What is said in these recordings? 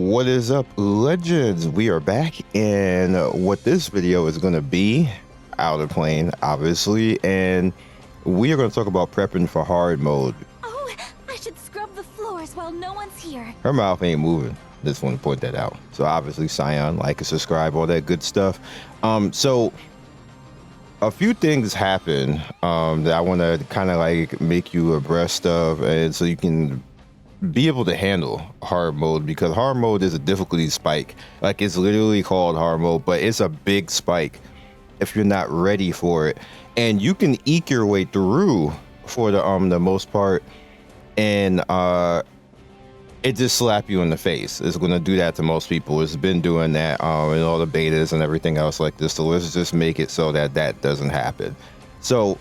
What is up, legends? We are back, and what this video is going to be, OuterPlane, obviously, and we are going to talk about prepping for hard mode. Oh, I should scrub the floors while no one's here. Her mouth ain't moving. Just want to point that out. So obviously, Scion, like and subscribe, all that good stuff. So a few things happen that I want to kind of like make you abreast of, and so you can be able to handle hard mode, because hard mode is a difficulty spike. Like, it's literally called hard mode, but it's a big spike if you're not ready for it, and you can eke your way through for the most part, and it just slap you in the face. It's going to do that to most people. It's been doing that in all the betas and everything else like this, so let's just make it so that that doesn't happen. So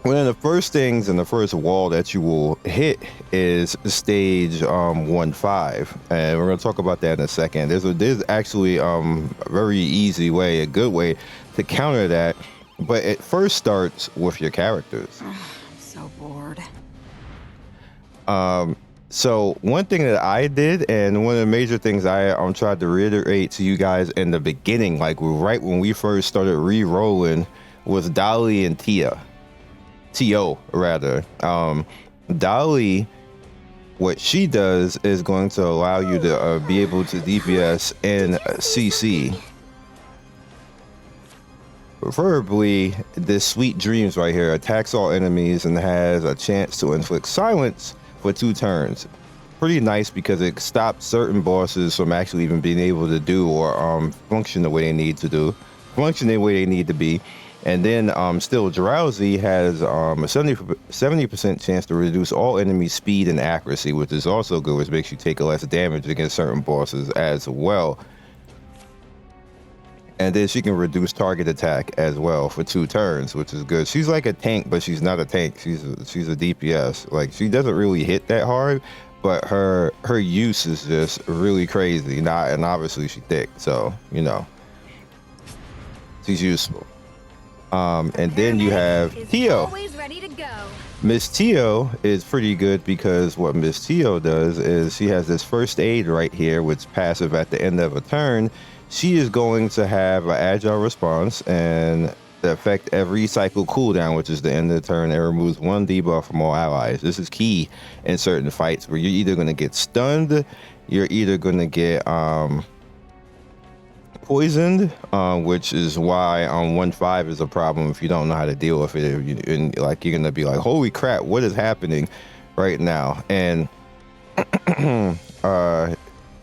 one of the first things and the first wall that you will hit is stage 1-5, and we're going to talk about that in a second. There's actually a very easy way, a good way to counter that, but it first starts with your characters. I'm so bored. So one thing that I did, and one of the major things I tried to reiterate to you guys in the beginning, like right when we first started re-rolling, was Dolly and T.O. rather. Dolly, what she does is going to allow you to be able to DPS in CC. Preferably, this Sweet Dreams right here attacks all enemies and has a chance to inflict silence for 2 turns. Pretty nice, because it stops certain bosses from actually even being able to do or function the way they need to do, function the way they need to be. And then still Drowsy has a 70% chance to reduce all enemy speed and accuracy, which is also good, which makes you take less damage against certain bosses as well. And then she can reduce target attack as well for 2 turns, which is good. She's like a tank, but she's not a tank. She's a DPS. Like, she doesn't really hit that hard, but her use is just really crazy. And obviously she's thick, so you know she's useful. And then you have T.O. Miss T.O. is pretty good, because what Miss T.O. does is she has this first aid right here, which passive at the end of a turn. She is going to have an agile response and affect every cycle cooldown, which is the end of the turn. It removes 1 debuff from all allies. This is key in certain fights where you're either going to get stunned, you're either going to get poisoned, which is why 1-5 is a problem if you don't know how to deal with it. And like, you're gonna be like, holy crap, what is happening right now? And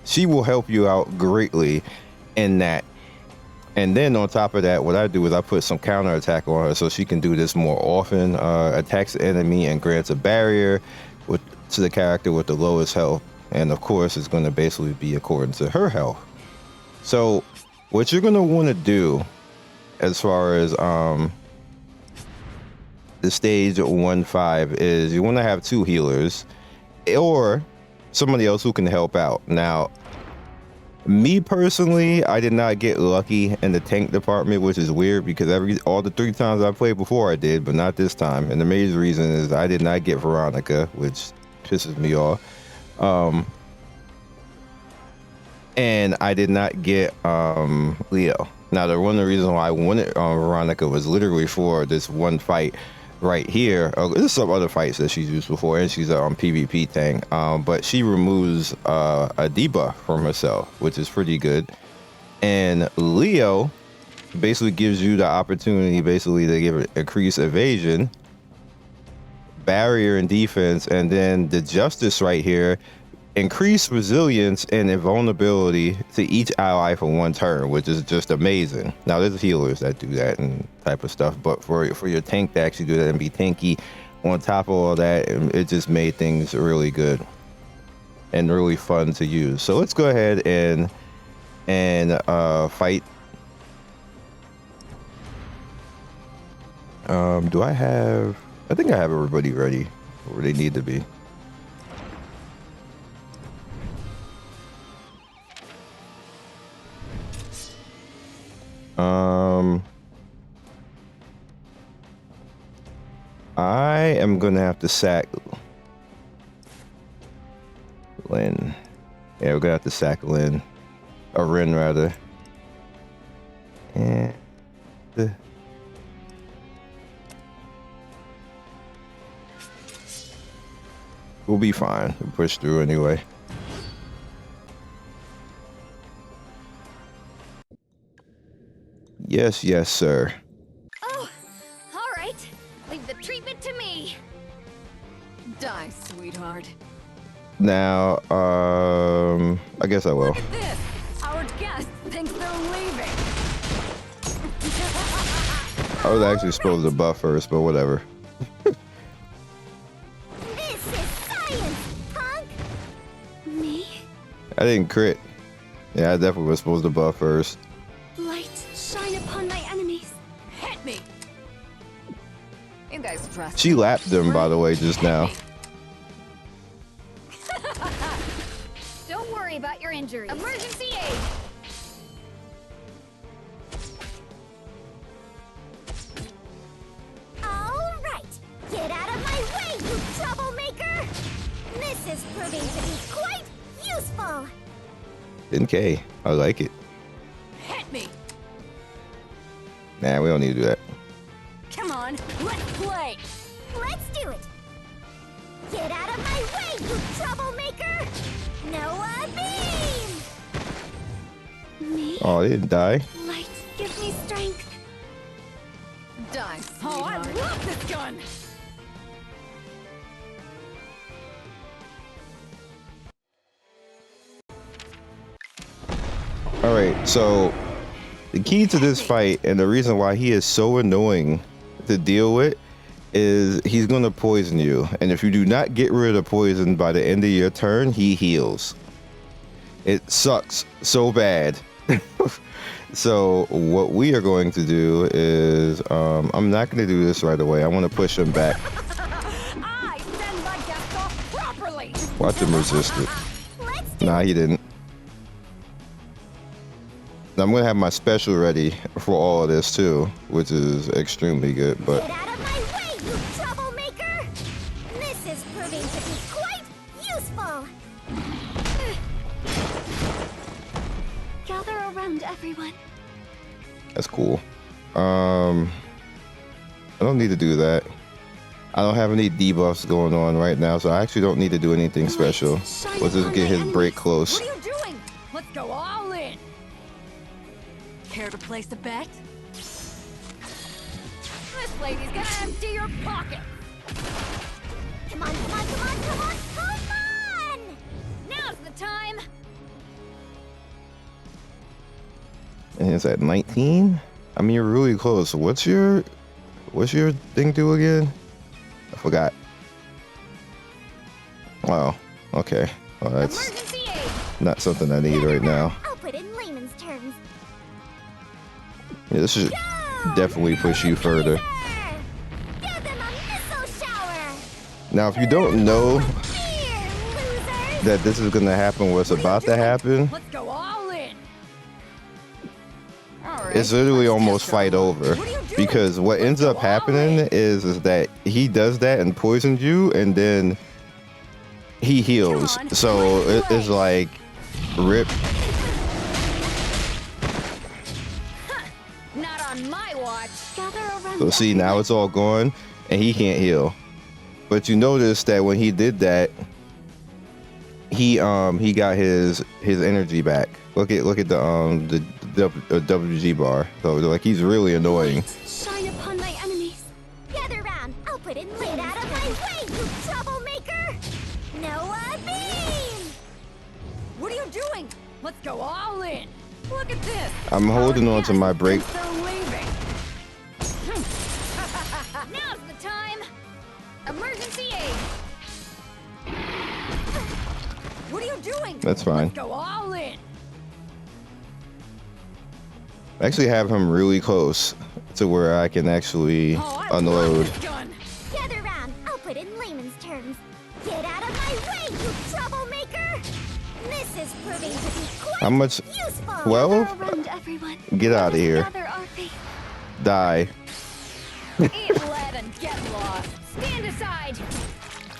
she will help you out greatly in that. And then on top of that, what I do is I put some counter attack on her, so she can do this more often. Attacks the enemy and grants a barrier to the character with the lowest health, and of course it's going to basically be according to her health. So what you're going to want to do as far as the stage 1-5 is you want to have 2 healers or somebody else who can help out. Now, me personally, I did not get lucky in the tank department, which is weird, because all the 3 times I played before I did, but not this time. And the major reason is I did not get Veronica, which pisses me off. And I did not get Leo. Now, one of the reasons why I wanted Veronica was literally for this one fight right here. There's some other fights that she's used before, and she's a PvP tank. But she removes a debuff from herself, which is pretty good. And Leo basically gives you the opportunity to give it increased evasion, barrier, and defense. And then the Justice right here, increase resilience and invulnerability to each ally for 1 turn, which is just amazing. Now, there's healers that do that and type of stuff, but for your tank to actually do that and be tanky on top of all that, it just made things really good and really fun to use. So let's go ahead and fight. Do I think I have everybody ready where they need to be. I am gonna have to sack Lynn. Yeah, we're gonna have to sackle in. A Rin, rather. And... we'll be fine. We'll push through anyway. Yes, yes, sir. Oh, all right. Leave the treatment to me. Die, sweetheart. Now, I guess I will. Look at this! Our guest thinks they're leaving. I was actually supposed to buff first, but whatever. This is science, punk. Me? I didn't crit. Yeah, I definitely was supposed to buff first. Light shine upon my enemies. Hit me! You guys trust She lapped them, by the way, just now. Don't worry about your injuries. Emergency aid. All right, get out of my way, you troublemaker. This is proving to be quite useful. 10K. I like it. Hit me! Nah, we don't need to do that. Come on, let's play! Let's do it. Get out of my way, you troublemaker. Noah beam. Me? Oh, they didn't die. Light, give me strength. Die, Oh, I sweetheart. love this gun! All right, so the key to this fight and the reason why he is so annoying to deal with is he's going to poison you. And if you do not get rid of poison by the end of your turn, he heals. It sucks so bad. So what we are going to do is, I'm not going to do this right away. I want to push him back. I send my guest off properly! Watch him resist it. Let's do Nah, he didn't. I'm going to have my special ready for all of this too, which is extremely good, but Get out of my way, you troublemaker! This is proving to be quite useful. Gather around, everyone. that's cool. I don't need to do that. I don't have any debuffs going on right now, so I actually don't need to do anything special. Let's just get his break close. What are you doing? Let's go all in! Care to place a bet? This lady's gonna empty your pocket! Come on, come on, come on, come on, come on! Now's the time. And it's at 19. I mean, you're really close. What's your thing do again? I forgot. Oh, okay. Well, that's Emergency aid. not something I need right now. I'll put it in layman's terms. Yeah, this should Go! definitely push you further. Laser! Give them a missile shower. Now, if you don't know Here, losers. that this is gonna happen, what's about to happen, Let's go all in! Alright, it's literally let's almost test fight our over. What are you doing? Because what ends up happening is that he does that and poisons you, and then he heals. Come on, So let's it's play. like rip. Not on my watch! Gather around. So see, now it's all gone, and he can't heal. But you notice that when he did that, he got his energy back. Look at the WG bar. So like he's really annoying. Shine upon my enemies. Gather round. I'll put it in. Get out of my way, you troublemaker. Noah beam. What are you doing? Let's go all in! Look at this! I'm holding on to my break. They're leaving! Now's the time. Emergency aid. What are you doing? That's fine. Let's go all in! I actually have him really close to where I can actually Oh, I love unload. this gun! Gather round. I'll put it in layman's terms. Get out of my way, you troublemaker. This is proving to be quite How much? useful. 12? Gather around, everyone. Get out of here. Gather our faith. Die. Eat lead and get lost! Stand aside!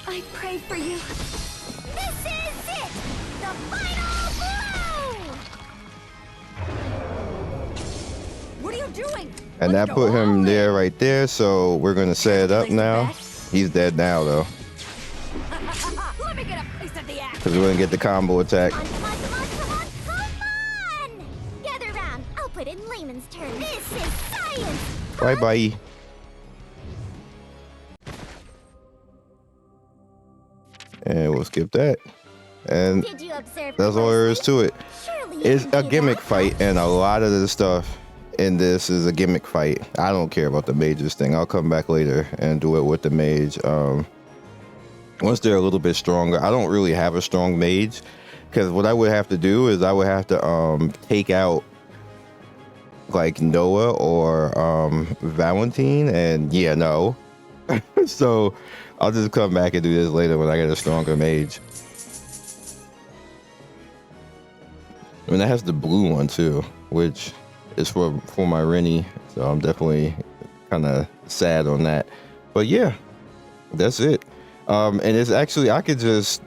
I pray for you. This is it! The final blow! What are you doing? And that put him there right there, so we're gonna set it up now. He's dead now though, Let me get a piece of the action. because we're gonna get the combo attack. Come on, come on, come on, come on, come on! Gather round. I'll put in layman's terms. This is science! Bye bye. And we'll skip that. And Did you observe that's all there is to it. Surely you It's can a do gimmick that. fight, and a lot of the stuff in this is a gimmick fight. I don't care about the mages thing. I'll come back later and do it with the mage. Once they're a little bit stronger, I don't really have a strong mage, because what I would have to do is I would have to take out like Noah or Valentine, and yeah, no. So I'll just come back and do this later when I get a stronger mage. I mean, that has the blue one too, which is for my Rennie, so I'm definitely kind of sad on that. But yeah, that's it. And it's actually, I could just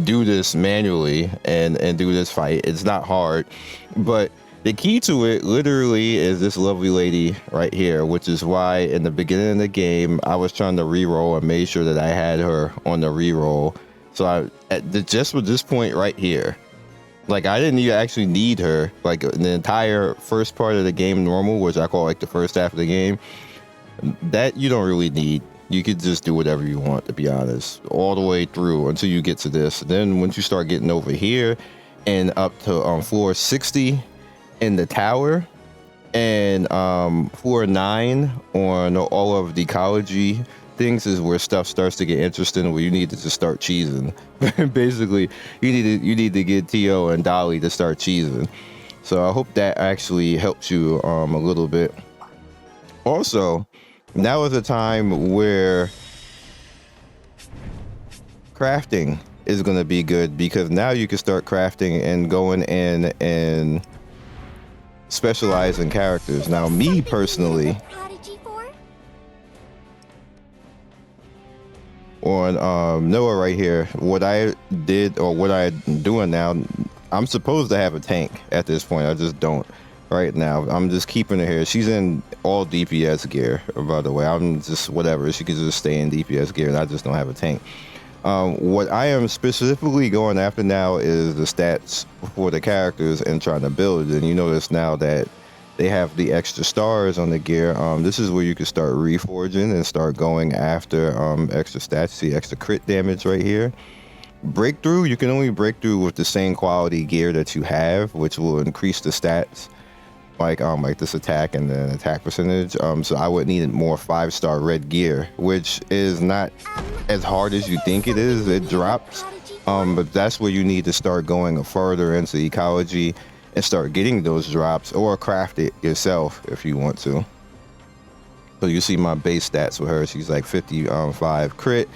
do this manually and do this fight. It's not hard, but the key to it literally is this lovely lady right here, which is why in the beginning of the game I was trying to reroll and made sure that I had her on the reroll. So just with this point right here, like I didn't even actually need her. Like the entire first part of the game normal, which I call like the first half of the game, that you don't really need. You could just do whatever you want, to be honest, all the way through until you get to this. Then once you start getting over here and up to floor 60 in the tower, and floor 9 on all of the ecology things is where stuff starts to get interesting, where you need to just start cheesing. Basically, you need to get Tio and Dolly to start cheesing. So I hope that actually helps you a little bit. Also, now is a time where crafting is going to be good, because now you can start crafting and going in and specializing characters. Now, me personally, Prodigy for? on Noah right here, what I did, or what I'm doing now, I'm supposed to have a tank at this point. I just don't right now. I'm just keeping her here. She's in all DPS gear, by the way. I'm just whatever. She could just stay in DPS gear, and I just don't have a tank. What I am specifically going after now is the stats for the characters and trying to build. And you notice now that they have the extra stars on the gear. This is where you can start reforging and start going after extra stats. See extra crit damage right here. Breakthrough, you can only break through with the same quality gear that you have, which will increase the stats, like this attack and the attack percentage. So I would need more 5-star red gear, which is not as hard as you think it is. It drops, but that's where you need to start going further into ecology and start getting those drops, or craft it yourself if you want to. So you see my base stats with her. She's like 55 crit,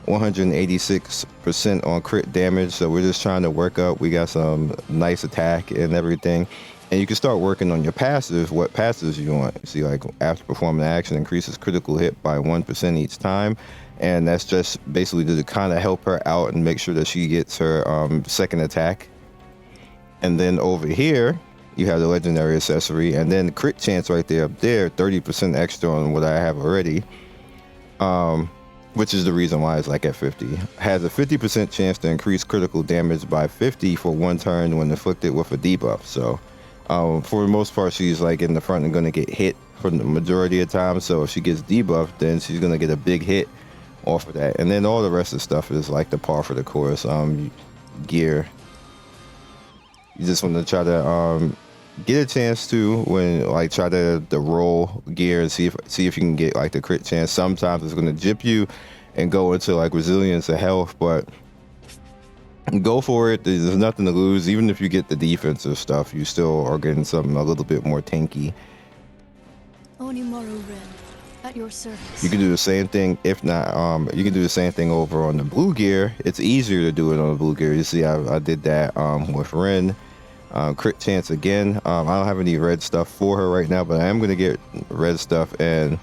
186% on crit damage. So we're just trying to work up. We got some nice attack and everything. And you can start working on your passive, what passives you want. You see, like after performing action, increases critical hit by 1% each time. And that's just basically to kind of help her out and make sure that she gets her second attack. And then over here, you have the legendary accessory, and then crit chance right there up there, 30% extra on what I have already. Which is the reason why it's like at 50. Has a 50% chance to increase critical damage by 50 for 1 turn when afflicted with a debuff. So for the most part, she's like in the front and going to get hit for the majority of the time. So if she gets debuffed, then she's going to get a big hit off of that. And then all the rest of the stuff is like the par for the course. Gear. You just want to try to get a chance to, when like try to roll gear and see if you can get like the crit chance. Sometimes it's going to jip you and go into like resilience or health, but go for it. There's nothing to lose. Even if you get the defensive stuff, you still are getting something a little bit more tanky. Onimaru Ren, at your service. You can do the same thing. If not, you can do the same thing over on the blue gear. It's easier to do it on the blue gear. You see, I did that with Ren. Crit chance again. I don't have any red stuff for her right now, but I am going to get red stuff. And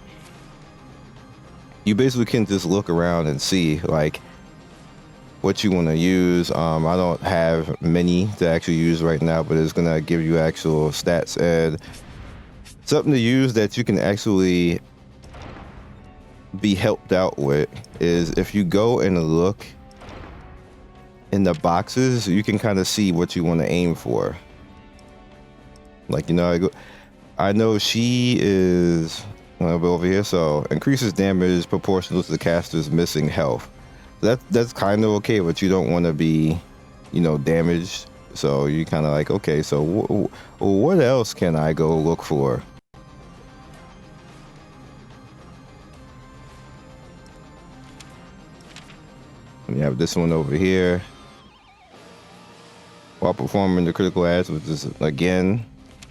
you basically can just look around and see, like, what you want to use. I don't have many to actually use right now, but it's gonna give you actual stats and something to use that you can actually be helped out with is if you go and look in the boxes, you can kind of see what you want to aim for. Like, you know, I know she is over here, so increases damage proportional to the caster's missing health. That's kind of okay, but you don't want to be, you know, damaged. So you kind of like, okay, so what else can I go look for? We have this one over here. While performing the critical acts, which is again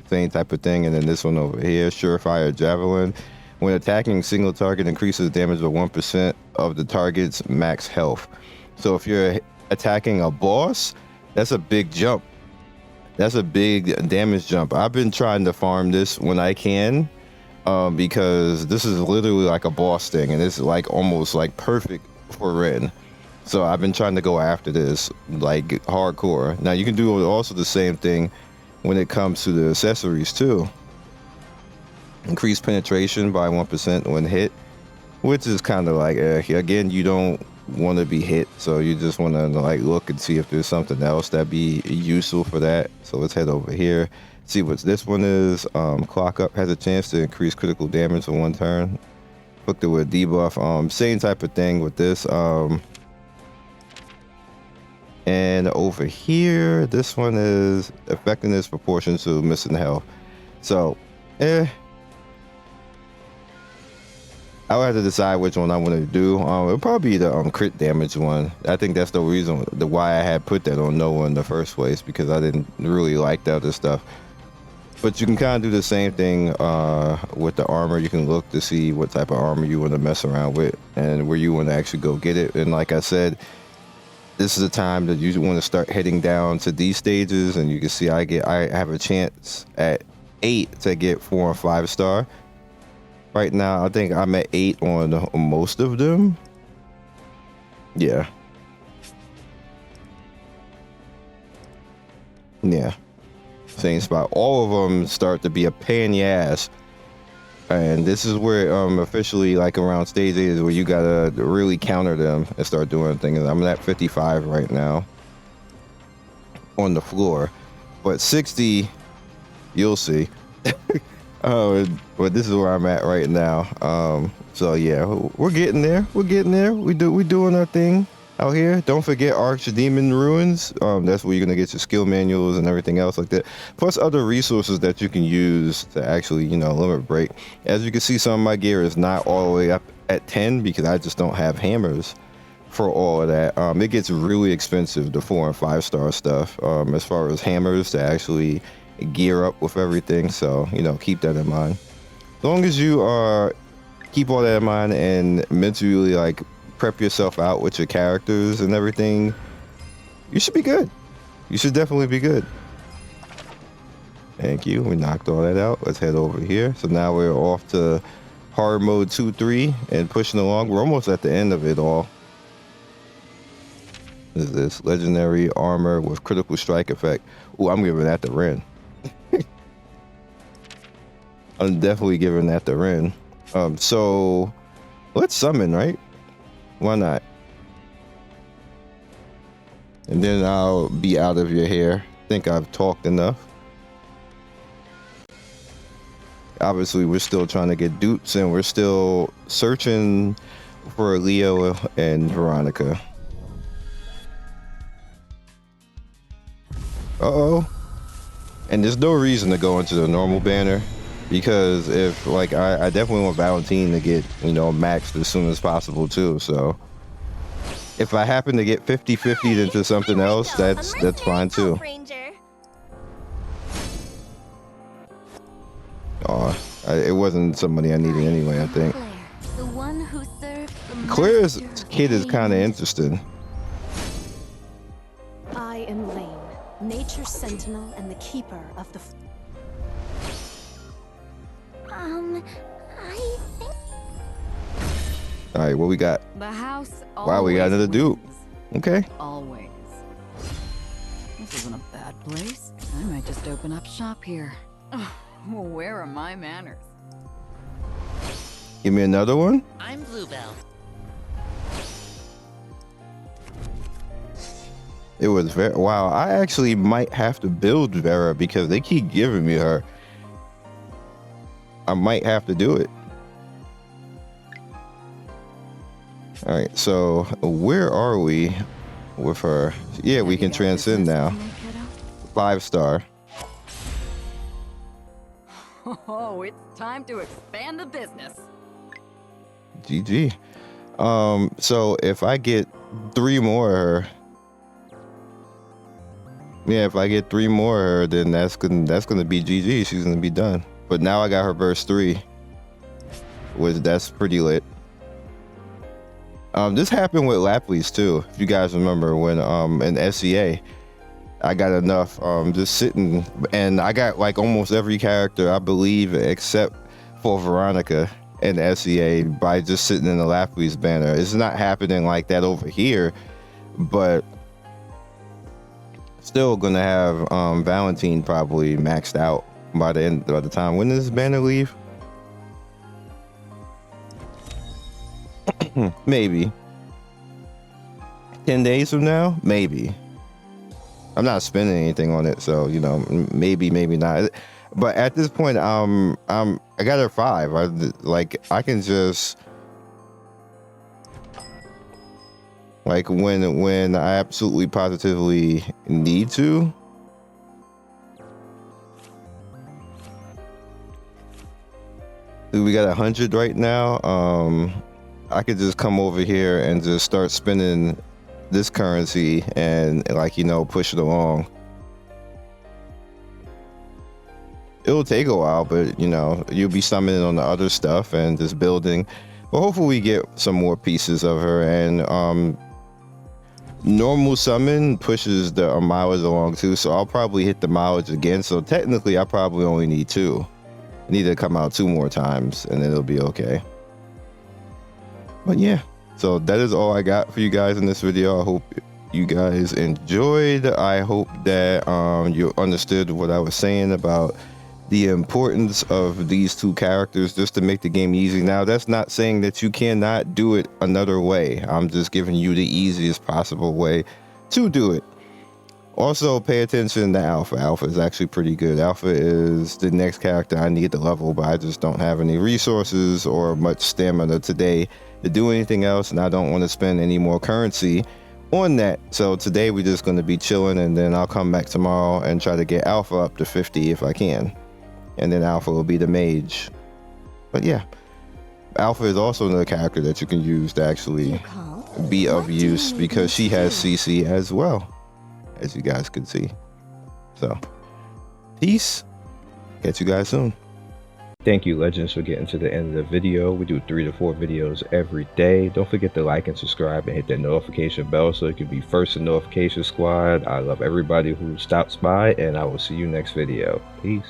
same type of thing, and then this one over here, surefire javelin. When attacking, single target increases damage by 1% of the target's max health. So if you're attacking a boss, that's a big jump. That's a big damage jump. I've been trying to farm this when I can, because this is literally like a boss thing, and it's like almost like perfect for Ren. So I've been trying to go after this like hardcore. Now you can do also the same thing when it comes to the accessories too. Increase penetration by 1% when hit, which is kind of like, again, you don't want to be hit, so you just want to like look and see if there's something else that'd be useful for that. So let's head over here, see what this one is. Clock up has a chance to increase critical damage for 1 turn. Hooked it with debuff. Same type of thing with this. And over here, this one is effectiveness proportion to missing health. So, I'll have to decide which one I want to do. It'll probably be the crit damage one. I think that's the reason why I had put that on Noah in the first place, because I didn't really like the other stuff. But you can kind of do the same thing with the armor. You can look to see what type of armor you want to mess around with and where you want to actually go get it. And like I said, this is the time that you want to start heading down to these stages, and you can see I have a chance at 8 to get 4 and 5 star. Right now, I think I'm at 8 on most of them. Yeah. Yeah. Same spot. All of them start to be a pain in the ass. And this is where officially, like around stage 8 is where you gotta really counter them and start doing things. I'm at 55 right now on the floor, but 60, you'll see. But this is where I'm at right now. So yeah, we're getting there. We're getting there. We doing our thing out here. Don't forget Archdemon Ruins. That's where you're gonna get your skill manuals and everything else like that. Plus other resources that you can use to actually, you know, limit break. As you can see, some of my gear is not all the way up at 10 because I just don't have hammers for all of that. It gets really expensive, the 4 and 5 star stuff, as far as hammers to actually gear up with everything. So, you know, keep that in mind. As long as you keep all that in mind and mentally like prep yourself out with your characters and everything, you should be good. You should definitely be good. Thank you. We knocked all that out. Let's head over here. So now we're off to hard mode 2-3 and pushing along. We're almost at the end of it all. What is this? Legendary armor with critical strike effect. Ooh, I'm giving that to Ren. I'm definitely giving that to Ren. So let's summon, right? Why not? And then I'll be out of your hair. Think I've talked enough. Obviously, we're still trying to get dupes, and we're still searching for Leo and Veronica. Uh-oh. And there's no reason to go into the normal banner, because if like I definitely want Valentine to get, you know, maxed as soon as possible too. So if I happen to get 50-50'd into something else, that's fine too. Oh, it wasn't somebody I needed anyway, I think. Claire's kid is kind of interesting. I am Lane, nature's sentinel and the keeper of the... I think... All right, what we got? The house. Wow, we got another dupe. Okay. Always. This isn't a bad place. I might just open up shop here. Where are my manners? Give me another one. I'm Bluebell. It was Vera. Wow, I actually might have to build Vera because they keep giving me her. I might have to do it. All right, so where are we with her? Yeah, we can transcend now. 5-star. Oh, it's time to expand the business. GG. So if I get 3 more of her, yeah, if I get 3 more of her, then that's gonna be GG. She's gonna be done. But now I got her verse 3, which that's pretty lit. This happened with Lapleys too. If you guys remember when in SEA, I got enough just sitting, and I got like almost every character I believe except for Veronica in SEA by just sitting in the Lapleys banner. It's not happening like that over here, but still gonna have Valentine probably maxed out by the time. When does this banner leave? Maybe 10 days from now, maybe. I'm not spending anything on it, so you know, maybe not. But at this point, I got her 5. I can just like when I absolutely positively need to. We got 100 right now. I could just come over here and just start spending this currency and, like, you know, push it along. It'll take a while, but you know, you'll be summoning on the other stuff and just building. But hopefully we get some more pieces of her. And normal summon pushes the mileage along too, so I'll probably hit the mileage again. So technically I probably only need 2. I need to come out 2 more times and then it'll be okay. But yeah, so that is all I got for you guys in this video. I hope you guys enjoyed. I hope that you understood what I was saying about the importance of these 2 characters just to make the game easy. Now, that's not saying that you cannot do it another way. I'm just giving you the easiest possible way to do it. Also, pay attention to Alpha. Alpha is actually pretty good. Alpha is the next character I need to level, but I just don't have any resources or much stamina today to do anything else, and I don't want to spend any more currency on that. So today we're just going to be chilling, and then I'll come back tomorrow and try to get Alpha up to 50 if I can, and then Alpha will be the mage. But yeah, Alpha is also another character that you can use to actually be of use because she has CC as well, as you guys can see. So peace, catch you guys soon. Thank you, Legends, for getting to the end of the video. We do 3 to 4 videos every day. Don't forget to like and subscribe and hit that notification bell so you can be first in notification squad. I love everybody who stops by, and I will see you next video. Peace.